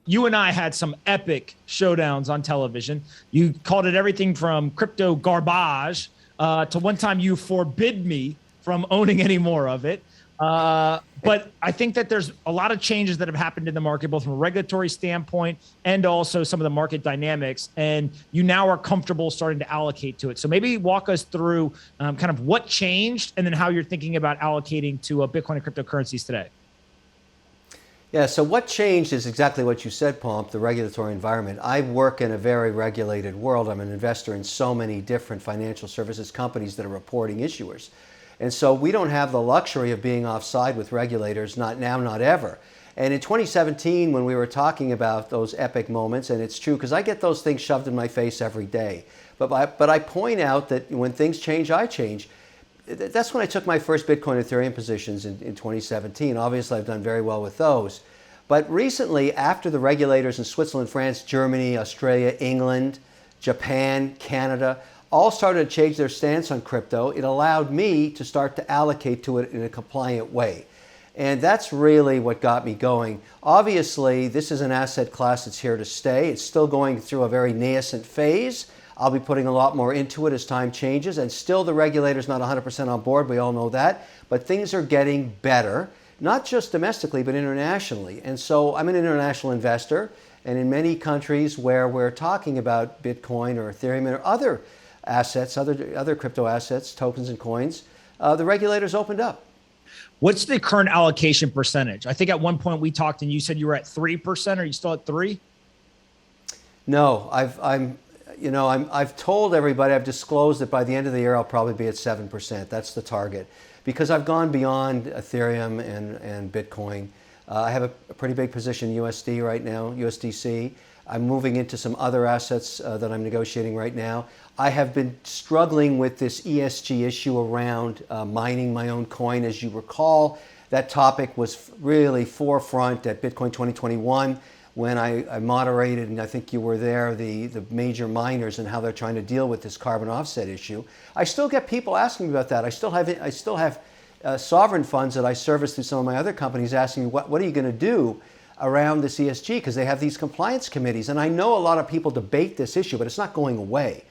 you and I had some epic showdowns on television. You called it everything from crypto garbage to one time you forbid me from owning any more of it. But I think that there's a lot of changes that have happened in the market, both from a regulatory standpoint and also some of the market dynamics. And you now are comfortable starting to allocate to it. So maybe walk us through kind of what changed and then how you're thinking about allocating to Bitcoin and cryptocurrencies today. Yeah, so what changed is exactly what you said, Pomp, the regulatory environment. I work in a very regulated world. I'm an investor in so many different financial services companies that are reporting issuers. And so we don't have the luxury of being offside with regulators, not now, not ever. And in 2017, when we were talking about those epic moments, and it's true because I get those things shoved in my face every day, but I point out that when things change, I change. That's when I took my first Bitcoin Ethereum positions in 2017. Obviously, I've done very well with those. But recently, after the regulators in Switzerland, France, Germany, Australia, England, Japan, Canada, all started to change their stance on crypto, it allowed me to start to allocate to it in a compliant way. And that's really what got me going. Obviously, this is an asset class that's here to stay. It's still going through a very nascent phase. I'll be putting a lot more into it as time changes, and still the regulator's not 100% on board, we all know that, but things are getting better, not just domestically, but internationally. And so I'm an international investor, and in many countries where we're talking about Bitcoin or Ethereum or other assets, other crypto assets, tokens and coins, the regulators opened up. What's the current allocation percentage? I think at one point we talked and you said you were at 3%. Are you still at 3%? No, I've told everybody, I've disclosed that by the end of the year, I'll probably be at 7%. That's the target. Because I've gone beyond Ethereum and Bitcoin. I have a pretty big position in USD right now, USDC. I'm moving into some other assets that I'm negotiating right now. I have been struggling with this ESG issue around mining my own coin. As you recall, that topic was really forefront at Bitcoin 2021. When I moderated, and I think you were there, the major miners and how they're trying to deal with this carbon offset issue. I still get people asking me about that. I still have sovereign funds that I service through some of my other companies asking me, what are you going to do around this ESG? Because they have these compliance committees. And I know a lot of people debate this issue, but it's not going away.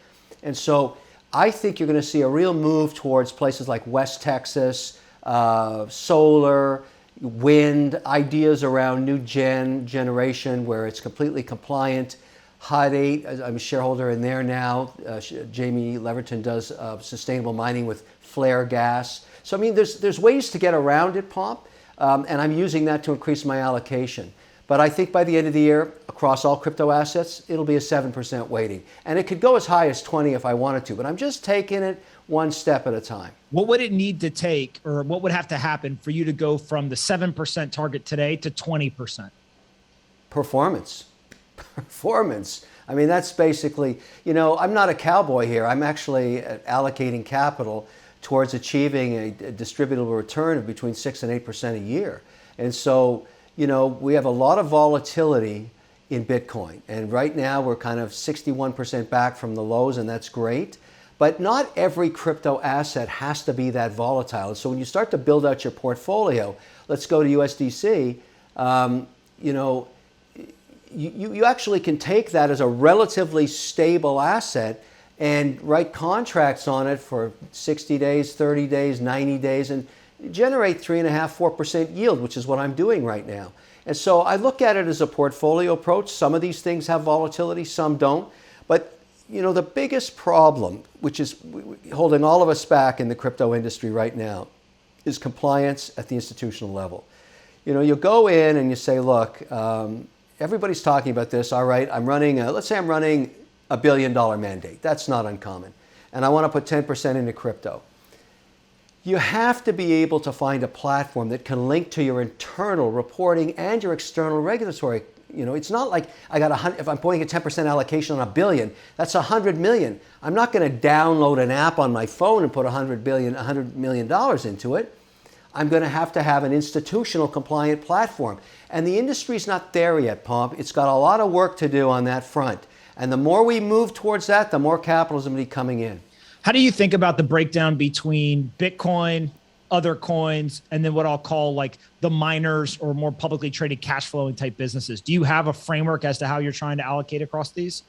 And so I think you're going to see a real move towards places like West Texas, solar, wind, ideas around new generation where it's completely compliant. Hot 8, I'm a shareholder in there now. Jamie Leverton does sustainable mining with flare gas. So I mean, there's ways to get around it, Pomp, and I'm using that to increase my allocation. But I think by the end of the year, across all crypto assets, it'll be a 7% weighting. And it could go as high as 20 if I wanted to, but I'm just taking it one step at a time. What would it need to take, or what would have to happen for you to go from the 7% target today to 20%? Performance. I mean, that's basically, I'm not a cowboy here. I'm actually allocating capital towards achieving a distributable return of between 6 and 8% a year. And so, we have a lot of volatility in Bitcoin. And right now we're kind of 61% back from the lows, and that's great. But not every crypto asset has to be that volatile. So when you start to build out your portfolio, let's go to USDC, you actually can take that as a relatively stable asset and write contracts on it for 60 days, 30 days, 90 days, and generate 3.5–4% yield, which is what I'm doing right now. And so I look at it as a portfolio approach. Some of these things have volatility, some don't. But the biggest problem, which is holding all of us back in the crypto industry right now, is compliance at the institutional level. You go in and you say, look, everybody's talking about this. All right, let's say I'm running $1 billion mandate. That's not uncommon. And I want to put 10% into crypto. You have to be able to find a platform that can link to your internal reporting and your external regulatory. It's not like if I'm putting a 10% allocation on $1 billion, that's $100 million. I'm not going to download an app on my phone and put $100 million into it. I'm going to have an institutional compliant platform. And the industry's not there yet, Pomp. It's got a lot of work to do on that front. And the more we move towards that, the more capital is going to be coming in. How do you think about the breakdown between Bitcoin, other coins, and then what I'll call like the miners or more publicly traded cash flowing type businesses. Do you have a framework as to how you're trying to allocate across these?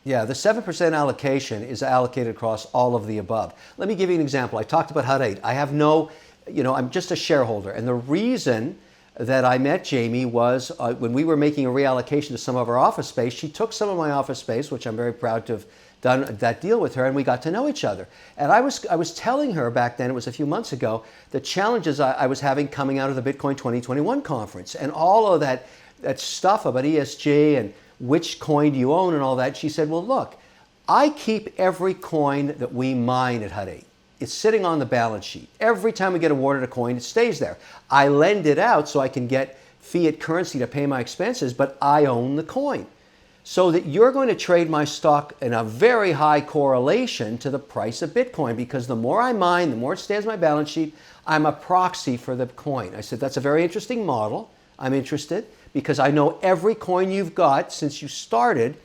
Yeah, the 7% allocation is allocated across all of the above. Let me give you an example. I talked about Hut 8. I have no, I'm just a shareholder. And the reason that I met Jamie was when we were making a reallocation to some of our office space, she took some of my office space, which I'm very proud to have done that deal with her, and we got to know each other. And I was telling her back then, it was a few months ago, the challenges I was having coming out of the Bitcoin 2021 conference and all of that stuff about ESG and which coin do you own and all that. She said, well, look, I keep every coin that we mine at Hut 8. It's sitting on the balance sheet. Every time we get awarded a coin, it stays there. I lend it out so I can get fiat currency to pay my expenses, but I own the coin. So that you're going to trade my stock in a very high correlation to the price of Bitcoin, because the more I mine, the more it stays on my balance sheet. I'm a proxy for the coin. I said, that's a very interesting model. I'm interested because I know every coin you've got since you started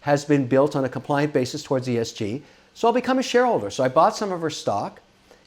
has been built on a compliant basis towards ESG. So I'll become a shareholder. So I bought some of her stock,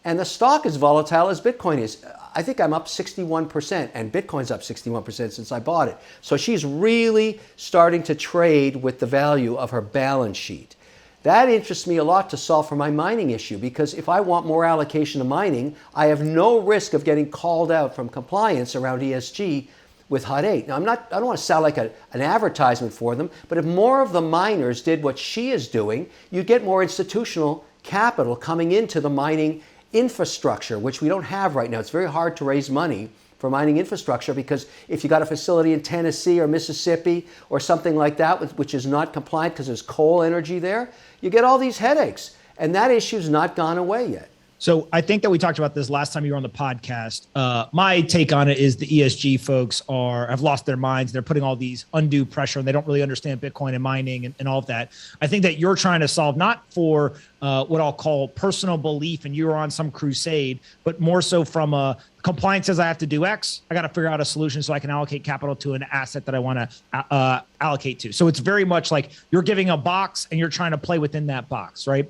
and the stock is volatile as Bitcoin is. I think I'm up 61%, and Bitcoin's up 61% since I bought it. So she's really starting to trade with the value of her balance sheet. That interests me a lot to solve for my mining issue, because if I want more allocation to mining, I have no risk of getting called out from compliance around ESG with Hut 8. Now, I don't want to sound like an advertisement for them, but if more of the miners did what she is doing, you'd get more institutional capital coming into the mining infrastructure, which we don't have right now. It's very hard to raise money for mining infrastructure, because if you got a facility in Tennessee or Mississippi or something like that, which is not compliant because there's coal energy there, you get all these headaches. And that issue's not gone away yet. So I think that we talked about this last time you were on the podcast. My take on it is the ESG folks have lost their minds. They're putting all these undue pressure, and they don't really understand Bitcoin and mining and all of that. I think that you're trying to solve not for what I'll call personal belief and you're on some crusade, but more so from a compliance says I have to do X. I got to figure out a solution so I can allocate capital to an asset that I want to allocate to. So it's very much like you're giving a box and you're trying to play within that box, right?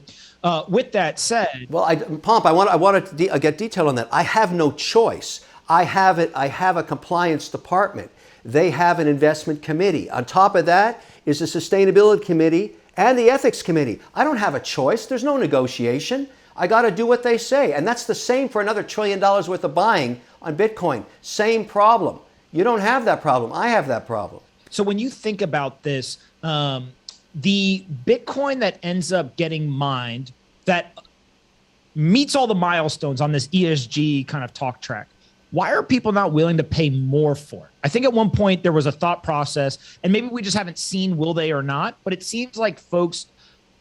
With that said, well, Pomp, I want to get detail on that. I have no choice. I have a compliance department. They have an investment committee. On top of that is a sustainability committee and the ethics committee. I don't have a choice. There's no negotiation. I got to do what they say. And that's the same for another $1 trillion worth of buying on Bitcoin. Same problem. You don't have that problem. I have that problem. So when you think about this, the Bitcoin that ends up getting mined that meets all the milestones on this ESG kind of talk track, why are people not willing to pay more for it? I think at one point there was a thought process, and maybe we just haven't seen will they or not, but it seems like folks,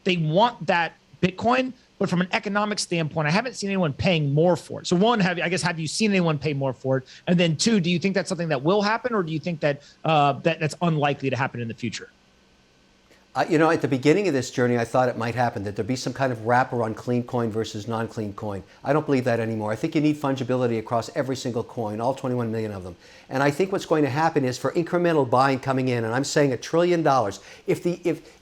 they want that Bitcoin, but from an economic standpoint, I haven't seen anyone paying more for it. So one, have you seen anyone pay more for it? And then two, do you think that's something that will happen, or do you think that that's unlikely to happen in the future? At the beginning of this journey, I thought it might happen, that there'd be some kind of wrapper on clean coin versus non-clean coin. I don't believe that anymore. I think you need fungibility across every single coin, all 21 million of them. And I think what's going to happen is for incremental buying coming in, and I'm saying $1 trillion,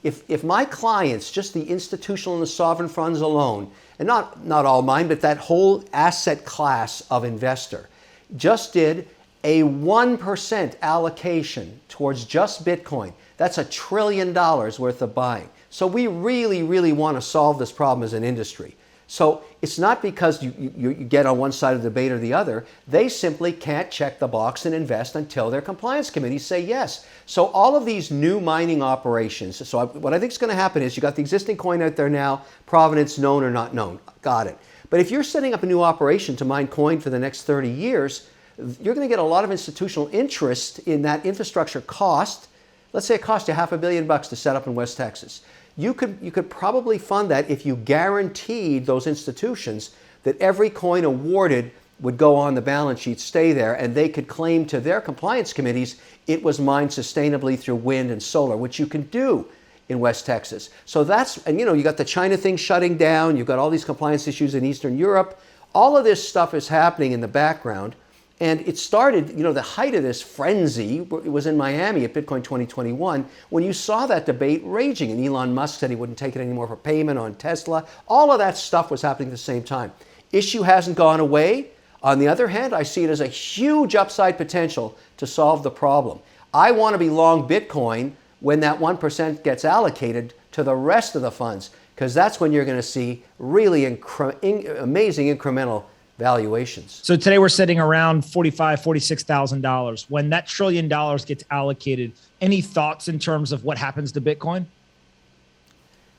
if my clients, just the institutional and the sovereign funds alone, and not all mine, but that whole asset class of investor, just did a 1% allocation towards just Bitcoin, that's $1 trillion worth of buying. So we really, really want to solve this problem as an industry. So it's not because you get on one side of the debate or the other. They simply can't check the box and invest until their compliance committees say yes. So all of these new mining operations, what I think is going to happen is you got the existing coin out there now, provenance known or not known. Got it. But if you're setting up a new operation to mine coin for the next 30 years, you're going to get a lot of institutional interest in that infrastructure cost. Let's say it cost you $500 million to set up in West Texas. You could probably fund that if you guaranteed those institutions that every coin awarded would go on the balance sheet, stay there, and they could claim to their compliance committees it was mined sustainably through wind and solar, which you can do in West Texas. So you got the China thing shutting down, you've got all these compliance issues in Eastern Europe. All of this stuff is happening in the background. And it started, the height of this frenzy, it was in Miami at Bitcoin 2021, when you saw that debate raging, and Elon Musk said he wouldn't take it anymore for payment on Tesla. All of that stuff was happening at the same time. Issue hasn't gone away. On the other hand, I see it as a huge upside potential to solve the problem. I want to be long Bitcoin when that 1% gets allocated to the rest of the funds, because that's when you're going to see really amazing incremental valuations. So today we're sitting around $45,000, $46,000. When that $1 trillion gets allocated, any thoughts in terms of what happens to Bitcoin?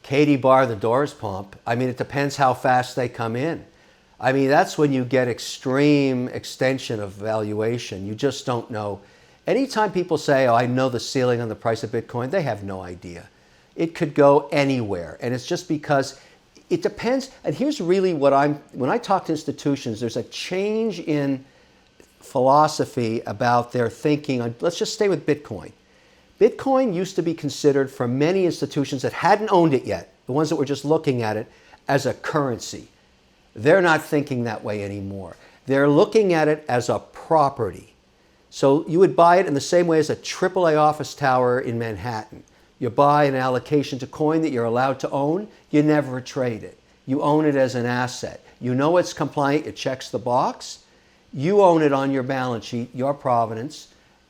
Katie bar the doors, Pomp. I mean, it depends how fast they come in. I mean, that's when you get extreme extension of valuation. You just don't know. Anytime people say, oh, I know the ceiling on the price of Bitcoin, they have no idea. It could go anywhere. And it's just because it depends. And here's really what when I talk to institutions, there's a change in philosophy about their thinking on, let's just stay with Bitcoin. Bitcoin used to be considered for many institutions that hadn't owned it yet, the ones that were just looking at it, as a currency. They're not thinking that way anymore. They're looking at it as a property. So you would buy it in the same way as a AAA office tower in Manhattan. You buy an allocation to coin that you're allowed to own. You never trade it. You own it as an asset. You know it's compliant. It checks the box. You own it on your balance sheet, your provenance,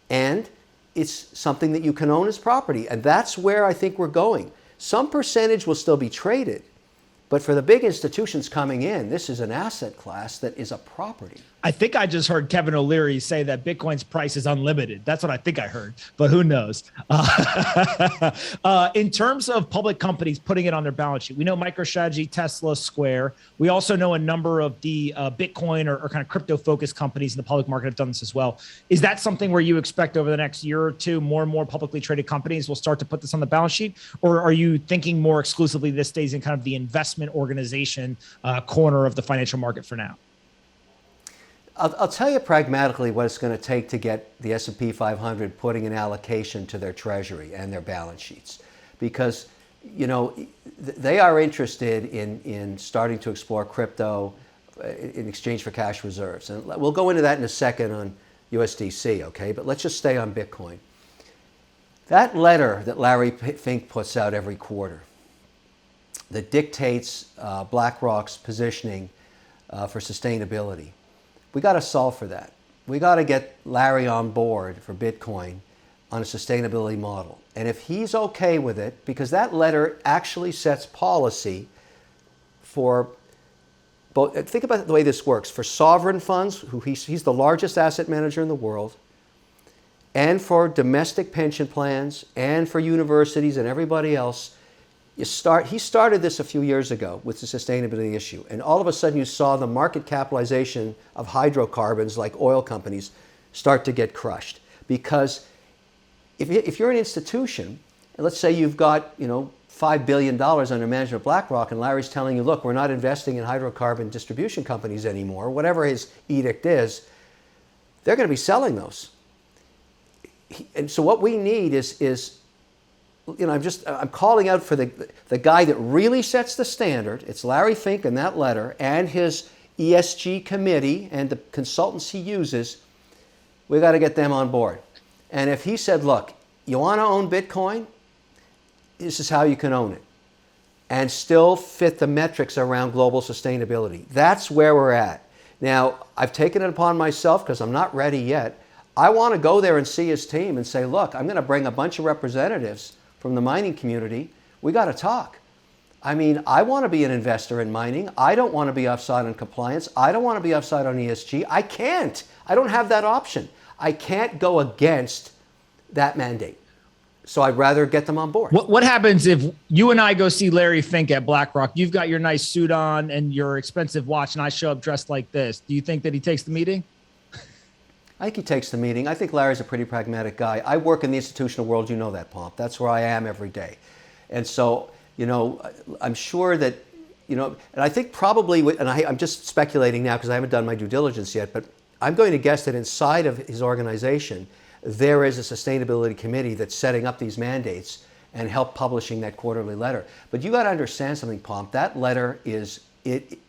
and it's something that you can own as property. And that's where I think we're going. Some percentage will still be traded, but for the big institutions coming in, this is an asset class that is a property. I think I just heard Kevin O'Leary say that Bitcoin's price is unlimited. That's what I think I heard, but who knows? In terms of public companies putting it on their balance sheet, we know MicroStrategy, Tesla, Square. We also know a number of the Bitcoin or kind of crypto-focused companies in the public market have done this as well. Is that something where you expect over the next year or two, more and more publicly traded companies will start to put this on the balance sheet? Or are you thinking more exclusively this stays in kind of the investment organization corner of the financial market for now? I'll tell you pragmatically what it's going to take to get the S&P 500 putting an allocation to their treasury and their balance sheets. Because, you know, they are interested in starting to explore crypto in exchange for cash reserves. And we'll go into that in a second on USDC, okay? But let's just stay on Bitcoin. That letter that Larry Fink puts out every quarter that dictates BlackRock's positioning for sustainability, we got to solve for that. We got to get Larry on board for Bitcoin on a sustainability model. And if he's okay with it, because that letter actually sets policy for both, think about the way this works, for sovereign funds, who he's the largest asset manager in the world, and for domestic pension plans, and for universities and everybody else. He started this a few years ago with the sustainability issue, and all of a sudden you saw the market capitalization of hydrocarbons like oil companies start to get crushed. Because if you're an institution, and let's say you've got $5 billion under management of BlackRock, and Larry's telling you, look, we're not investing in hydrocarbon distribution companies anymore, whatever his edict is, they're going to be selling those. And so what we need is I'm calling out for the guy that really sets the standard. It's Larry Fink in that letter and his ESG committee and the consultants he uses. We got to get them on board. And if he said, look, you want to own Bitcoin? This is how you can own it and still fit the metrics around global sustainability. That's where we're at. Now, I've taken it upon myself because I'm not ready yet. I want to go there and see his team and say, look, I'm going to bring a bunch of representatives from the mining community. We got to talk. I mean, I want to be an investor in mining. I don't want to be offside on compliance. I don't want to be offside on ESG. I can't. I don't have that option. I can't go against that mandate. So I'd rather get them on board. What happens if you and I go see Larry Fink at BlackRock? You've got your nice suit on and your expensive watch, and I show up dressed like this. Do you think that he takes the meeting? I think he takes the meeting. I think Larry's a pretty pragmatic guy. I work in the institutional world. You know that, Pomp. That's where I am every day. And so, I'm sure that, and I think probably, and I'm just speculating now because I haven't done my due diligence yet, but I'm going to guess that inside of his organization, there is a sustainability committee that's setting up these mandates and help publishing that quarterly letter. But you got to understand something, Pomp. That letter it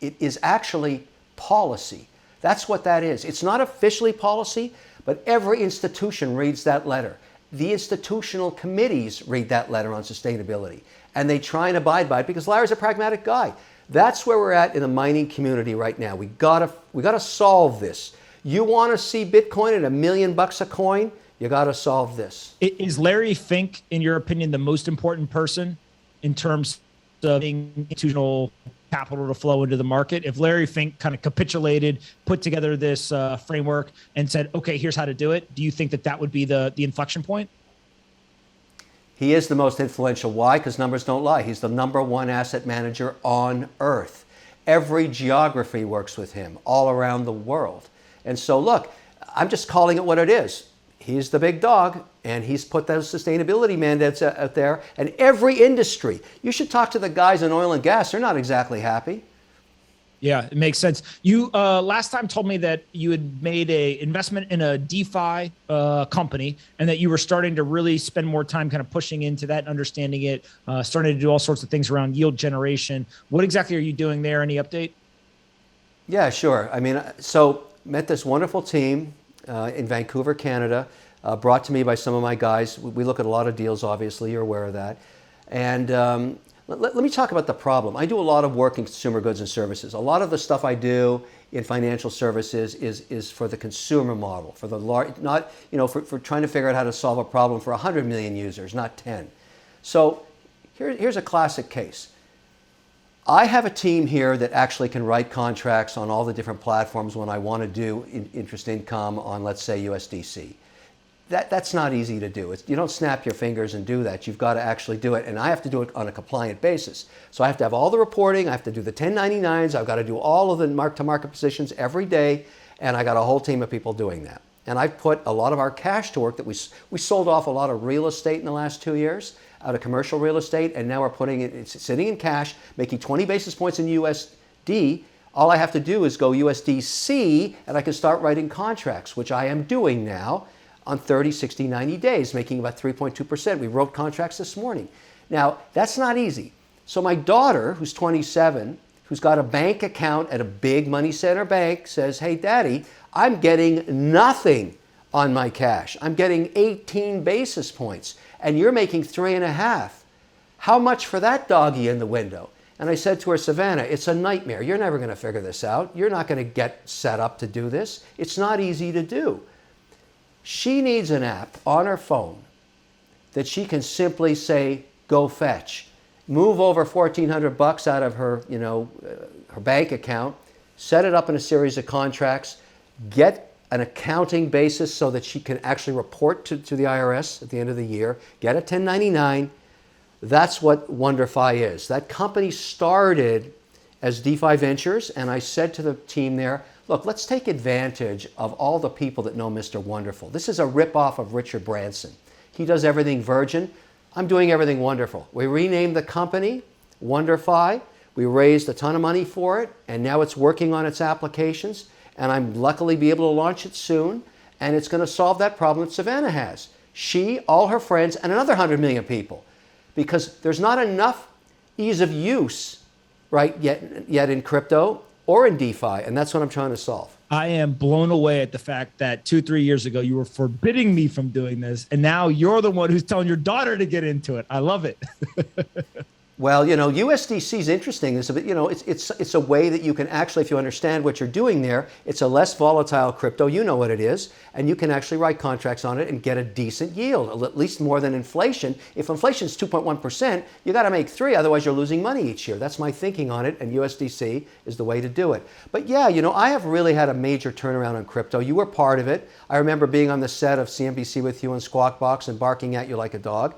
is actually policy. That's what that is. It's not officially policy, but every institution reads that letter. The institutional committees read that letter on sustainability, and they try and abide by it because Larry's a pragmatic guy. That's where we're at in the mining community right now. We gotta solve this. You want to see Bitcoin at $1 million a coin? You got to solve this. Is Larry Fink, in your opinion, the most important person in terms of institutional capital to flow into the market? If Larry Fink kind of capitulated, put together this framework and said, okay, here's how to do it, do you think that that would be the inflection point? He is the most influential. Why? Because numbers don't lie. He's the #1 asset manager on earth. Every geography works with him all around the world. And so look, I'm just calling it what it is. He's the big dog, and he's put those sustainability mandates out there. And every industry, you should talk to the guys in oil and gas. They're not exactly happy. Yeah, it makes sense. You last time told me that you had made a investment in a DeFi company, and that you were starting to really spend more time kind of pushing into that, understanding it, starting to do all sorts of things around yield generation. What exactly are you doing there? Any update? Yeah, sure. I mean, so met this wonderful team in Vancouver, Canada, brought to me by some of my guys. We look at a lot of deals, obviously, you're aware of that. And let me talk about the problem. I do a lot of work in consumer goods and services. A lot of the stuff I do in financial services is for the consumer model, for the large, not, for trying to figure out how to solve a problem for 100 million users, not 10. So here's a classic case. I have a team here that actually can write contracts on all the different platforms when I want to do interest income on, let's say, USDC. That's not easy to do. You don't snap your fingers and do that. You've got to actually do it, and I have to do it on a compliant basis. So I have to have all the reporting, I have to do the 1099s, I've got to do all of the mark-to-market positions every day, and I got a whole team of people doing that. And I've put a lot of our cash to work. That we sold off a lot of real estate in the last 2 years, out of commercial real estate, and now we're putting it's sitting in cash, making 20 basis points in USD. All I have to do is go USDC, and I can start writing contracts, which I am doing now on 30, 60, 90 days, making about 3.2%. We wrote contracts this morning. Now, that's not easy. So my daughter, who's 27, who's got a bank account at a big money center bank, says, hey, Daddy, I'm getting nothing on my cash. I'm getting 18 basis points, and you're making 3.5. How much for that doggy in the window? And I said to her, Savannah, it's a nightmare. You're never going to figure this out. You're not going to get set up to do this. It's not easy to do. She needs an app on her phone that she can simply say, go fetch. Move over $1,400 out of her, her bank account, set it up in a series of contracts, get an accounting basis so that she can actually report to the IRS at the end of the year, get a 1099. That's what WonderFi is. That company started as DeFi Ventures, and I said to the team there, look, let's take advantage of all the people that know Mr. Wonderful. This is a ripoff of Richard Branson. He does everything Virgin. I'm doing everything wonderful. We renamed the company WonderFi. We raised a ton of money for it, and now it's working on its applications, and I'm luckily be able to launch it soon, and it's going to solve that problem that Savannah has. She, all her friends, and another 100 million people, because there's not enough ease of use, right, yet in crypto or in DeFi, and that's what I'm trying to solve. I am blown away at the fact that 2-3 years ago you were forbidding me from doing this, and now you're the one who's telling your daughter to get into it. I love it. Well, USDC is interesting. It's a way that you can actually, if you understand what you're doing there, it's a less volatile crypto. You know what it is, and you can actually write contracts on it and get a decent yield, at least more than inflation. If inflation is 2.1%, you got to make 3, otherwise you're losing money each year. That's my thinking on it, and USDC is the way to do it. But yeah, I have really had a major turnaround on crypto. You were part of it. I remember being on the set of CNBC with you in Squawk Box and barking at you like a dog.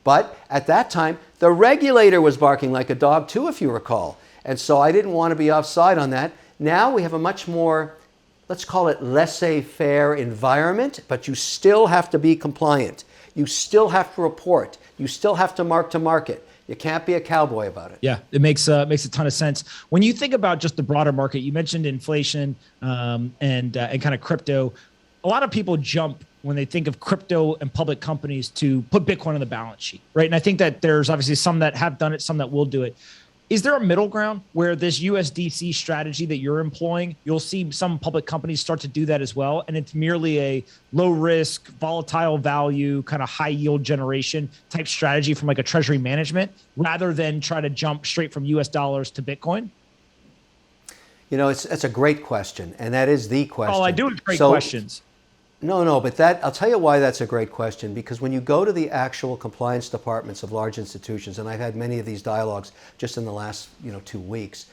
But at that time, the regulator was barking like a dog too, if you recall. And so I didn't want to be offside on that. Now we have a much more, let's call it laissez-faire environment, but you still have to be compliant. You still have to report. You still have to market. You can't be a cowboy about it. Yeah, it makes a ton of sense. When you think about just the broader market, you mentioned inflation and kind of crypto. A lot of people jump when they think of crypto and public companies to put Bitcoin on the balance sheet, right? And I think that there's obviously some that have done it, some that will do it. Is there a middle ground where this USDC strategy that you're employing, you'll see some public companies start to do that as well, and it's merely a low risk, volatile value, kind of high yield generation type strategy from like a treasury management, rather than try to jump straight from US dollars to Bitcoin? You know, it's a great question, and that is the question. All I do is great So, questions. No, but I'll tell you why that's a great question, because when you go to the actual compliance departments of large institutions, and I've had many of these dialogues just in the last 2 weeks,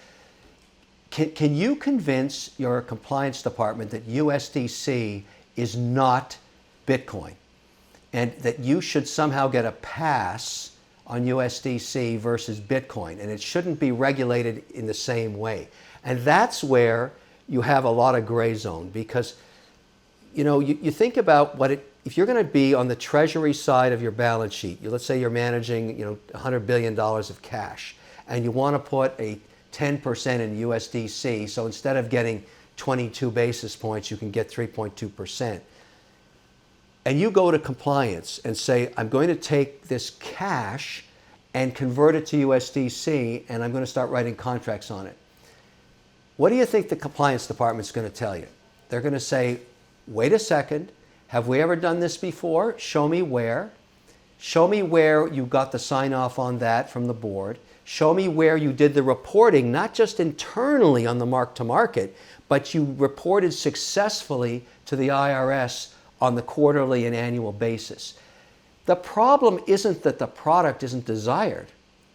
can you convince your compliance department that USDC is not Bitcoin and that you should somehow get a pass on USDC versus Bitcoin, and it shouldn't be regulated in the same way? And that's where you have a lot of gray zone, because you think about if you're going to be on the treasury side of your balance sheet, let's say you're managing $100 billion of cash, and you want to put a 10% in USDC, so instead of getting 22 basis points, you can get 3.2%. And you go to compliance and say, I'm going to take this cash and convert it to USDC, and I'm going to start writing contracts on it. What do you think the compliance department's going to tell you? They're going to say, wait a second, have we ever done this before? Show me where. Show me where you got the sign off on that from the board. Show me where you did the reporting, not just internally on the mark to market, but you reported successfully to the IRS on the quarterly and annual basis. The problem isn't that the product isn't desired.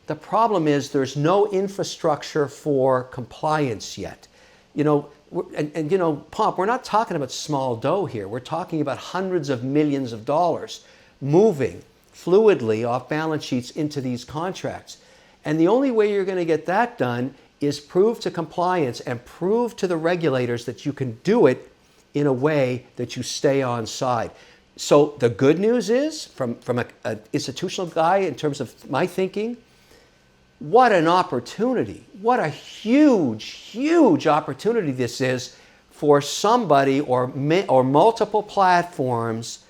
The problem is there's no infrastructure for compliance yet. Pomp, we're not talking about small dough here. We're talking about hundreds of millions of dollars moving fluidly off balance sheets into these contracts. And the only way you're going to get that done is prove to compliance and prove to the regulators that you can do it in a way that you stay on side. So the good news is, from an institutional guy in terms of my thinking, what an opportunity. What a huge, huge opportunity this is for somebody or multiple platforms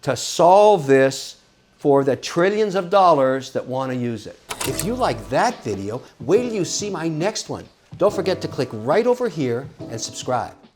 to solve this for the trillions of dollars that want to use it. If you like that video, wait till you see my next one. Don't forget to click right over here and subscribe.